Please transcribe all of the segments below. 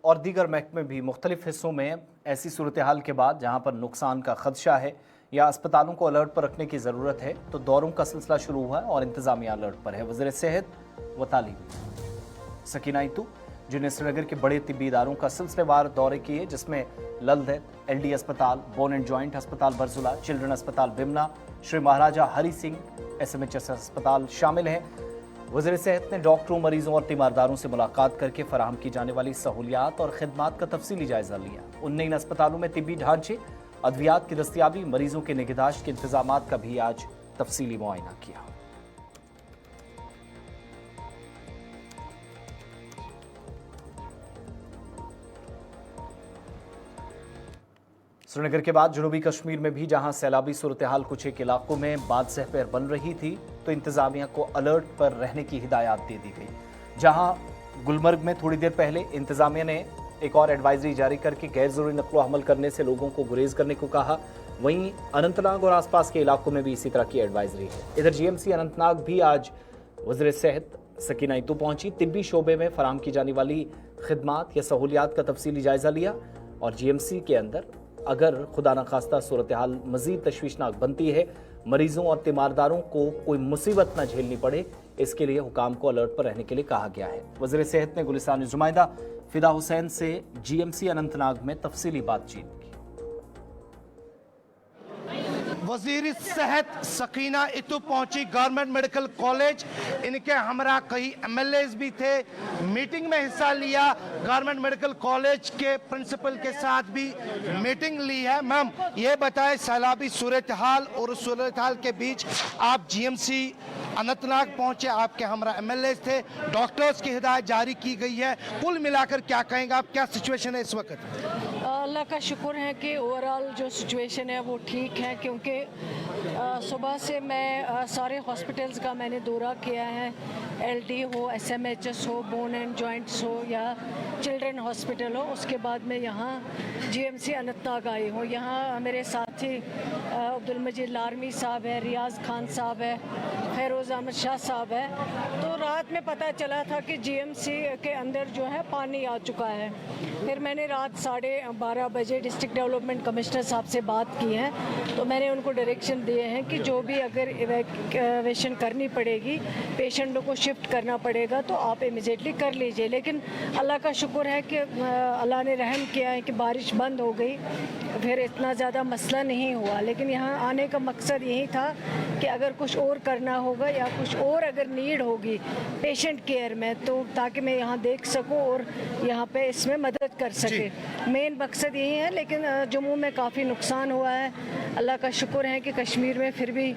और दीगर महकमे भी मुख्तलिफ हिस्सों में ऐसी सूरत हाल के बाद जहाँ पर नुकसान का खदशा है या अस्पतालों को अलर्ट पर रखने की ज़रूरत है तो दौरों का सिलसिला शुरू हुआ है और इंतजामिया अलर्ट पर है। वज़ीर सेहत व तालीम सकीना इतू जिन्हें श्रीनगर के बड़े तिब्बी इदारों का सिलसिलेवार दौरे किए, जिसमें ललदैत, LD अस्पताल, बोन एंड जॉइंट अस्पताल बरजुला, चिल्ड्रन अस्पताल बिमना, श्री महाराजा हरी सिंह SMHS अस्पताल शामिल हैं। वज़ीर सेहत ने डॉक्टरों, मरीजों और तीमारदारों से मुलाकात करके फराहम की जाने वाली सहूलियात और खिदमात का तफसीली जायजा लिया। उनने इन अस्पतालों में तिब्बी ढांचे, अद्वियात की दस्तियाबी, मरीजों के निगहदाश्त के इंतजामात का भी आज तफसीली मुआयना किया। श्रीनगर के बाद जनूबी कश्मीर में भी जहां सैलाबी सूरत हाल कुछ एक इलाकों में बादशाह पैर बन रही थी तो इंतजामिया को अलर्ट पर रहने की हिदायत दे दी गई। जहां गुलमर्ग में थोड़ी देर पहले इंतजामिया ने एक और एडवाइजरी जारी करके गैर जरूरी नकलो हमल करने से लोगों को गुरेज करने को कहा। वहीं अनंतनाग और आसपास के इलाकों में भी इसी तरह की एडवाइजरी है। इधर GMC अनंतनाग भी आज वज़ीर सेहत सकीना इतू पहुंची, तिब्बी शोबे में फराहम की जाने वाली खिदमात या सहूलियात का तफसीली जायजा लिया और GMC के अंदर अगर खुदा न खास्ता सूरत हाल मजीद तशवीशनाक बनती है, मरीजों और तीमारदारों को कोई मुसीबत न झेलनी पड़े, इसके लिए हुकाम को अलर्ट पर रहने के लिए कहा गया है। वज़ीर सेहत ने गुलिस्तान नुमाइंदा फिदा हुसैन से GMC अनंतनाग में तफसीली बातचीत की। वज़ीर सेहत सकीना इतू पहुंची गवर्नमेंट मेडिकल कॉलेज। इनके हमरा कई MLAs भी थे, मीटिंग में हिस्सा लिया। गवर्नमेंट मेडिकल कॉलेज के प्रिंसिपल के साथ भी मीटिंग ली है। मैम, ये बताएं सैलाबी सूरत हाल और उस सूरत हाल के बीच आप GMC अनंतनाग पहुंचे, आपके हमरा MLAs थे, डॉक्टर्स की हिदायत जारी की गई है, कुल मिलाकर क्या कहेंगे आप, क्या सिचुएशन है इस वक्त? अल्लाह का शुक्र है कि ओवरऑल जो सिचुएशन है वो ठीक है, क्योंकि सुबह से मैं सारे हॉस्पिटल्स का मैंने दौरा किया है। LD हो, SMHS हो, बोन एंड जॉइंट्स हो या चिल्ड्रन हॉस्पिटल हो। उसके बाद मैं यहाँ GMC अनंतनाग आई हूँ। यहाँ मेरे साथी अब्दुल मजीद लारमी साहब है, रियाज खान साहब है, फेरोज़ अहमद शाह साहब है। तो रात में पता चला था कि GMC के अंदर जो है पानी आ चुका है। फिर मैंने रात 12:30 बजे डिस्ट्रिक्ट डेवलपमेंट कमिश्नर साहब से बात की है, तो मैंने उनको डायरेक्शन दिए हैं कि जो भी अगर इवैक्यूएशन करनी पड़ेगी, पेशेंटों को शिफ्ट करना पड़ेगा, तो आप इमीडिएटली कर लीजिए। लेकिन अल्लाह का शुक्र है कि अल्लाह ने रहम किया है कि बारिश बंद हो गई, फिर इतना ज़्यादा मसला नहीं हुआ। लेकिन यहाँ आने का मकसद यही था कि अगर कुछ और करना होगा या कुछ और अगर नीड होगी पेशेंट केयर में, तो ताकि मैं यहाँ देख सकूँ और यहाँ पे इसमें मदद कर सके। मेन मकसद यही है। लेकिन जम्मू में काफ़ी नुकसान हुआ है। अल्लाह का शुक्र है कि कश्मीर में फिर भी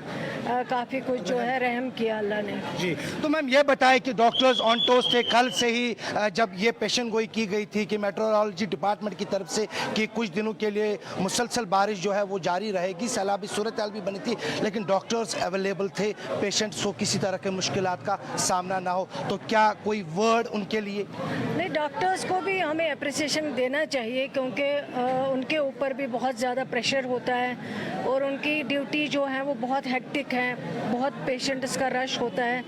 काफ़ी कुछ जो है रहम किया अल्लाह ने। जी, तो मैम ये बताएं कि डॉक्टर्स ऑन टोस्ट थे कल से ही, जब ये पेशेंट गोई की गई थी कि मेट्रोलॉजी डिपार्टमेंट की तरफ से कि कुछ दिनों के लिए मुसलसल बारिश जो है वो जारी रहेगी, सैलाबी सूरत हाल भी बनी थी, लेकिन डॉक्टर्स अवेलेबल थे पेशेंट्स को किसी तरह के मुश्किलात का सामना ना हो, तो क्या कोई वर्ड उनके लिए? नहीं, डॉक्टर्स को भी हमें अप्रिसिएशन देना चाहिए, क्योंकि उनके ऊपर भी बहुत ज़्यादा प्रेशर होता है और उनकी ड्यूटी जो है वो बहुत हेक्टिक है, बहुत पेशेंट्स का रश होता है,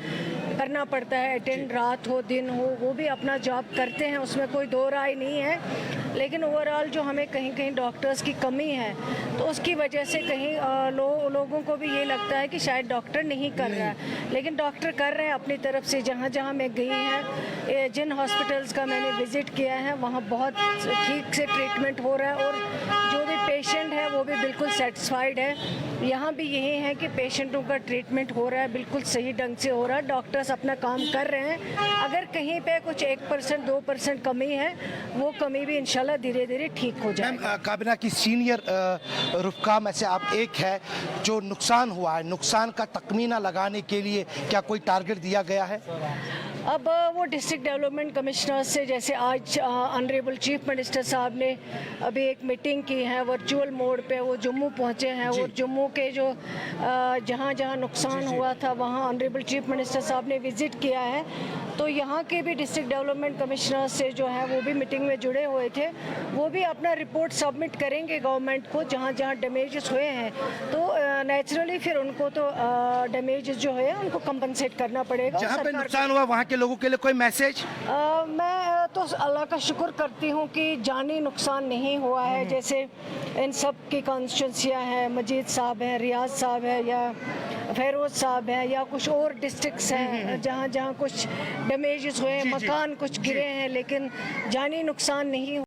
करना पड़ता है। अटेंड रात हो दिन हो, वो भी अपना जॉब करते हैं, उसमें कोई दो राय नहीं है। लेकिन ओवरऑल जो हमें कहीं कहीं डॉक्टर्स की कमी है, तो उसकी वजह से कहीं लोगों को भी ये लगता है कि शायद डॉक्टर नहीं कर रहा है, लेकिन डॉक्टर कर रहे हैं अपनी तरफ से। जहाँ जहाँ मैं गई हैं, जिन हॉस्पिटल्स का मैंने विज़िट किया है, वहाँ बहुत ठीक से ट्रीटमेंट हो रहा है और जो भी पेशेंट है वो भी बिल्कुल सेटिस्फाइड है। यहाँ भी यही है कि पेशेंटों का ट्रीटमेंट हो रहा है, बिल्कुल सही ढंग से हो रहा है, डॉक्टर्स अपना काम कर रहे हैं। अगर कहीं पे कुछ 1% 2% कमी है, वो कमी भी इंशाल्लाह धीरे धीरे ठीक हो जाए। काबिना की सीनियर रुफ़का में से आप एक है, जो नुकसान हुआ है, नुकसान का तखमीना लगाने के लिए क्या कोई टारगेट दिया गया है? अब वो डिस्ट्रिक्ट डेवलपमेंट कमिश्नर से, जैसे आज ऑनरेबल चीफ मिनिस्टर साहब ने अभी एक मीटिंग की है वर्चुअल मोड पे, वो जम्मू पहुंचे हैं और जम्मू के जो जहां जहां नुकसान हुआ था वहां ऑनरेबल चीफ मिनिस्टर साहब ने विज़िट किया है। तो यहाँ के भी डिस्ट्रिक्ट डेवलपमेंट कमिश्नर से जो है वो भी मीटिंग में जुड़े हुए थे, वो भी अपना रिपोर्ट सबमिट करेंगे गवर्नमेंट को जहाँ जहाँ डैमेजेस हुए हैं। तो नेचुरली फिर उनको तो डैमेज जो है उनको कंपनसेट करना पड़ेगा। जहाँ पे सरकार नुकसान हुआ वहाँ के लोगों के लिए कोई मैसेज? मैं तो अल्लाह का शुक्र करती हूँ कि जानी नुकसान नहीं हुआ है। जैसे इन सब की कॉन्स्टिट्यूंसियाँ हैं, मजीद साहब हैं, रियाज साहब है या फेरोज साहब है या कुछ और डिस्ट्रिक्ट्स हैं जहाँ जहाँ कुछ डैमेजेस हुए हैं, जी, जी। मकान कुछ गिरे हैं, लेकिन जानी नुकसान नहीं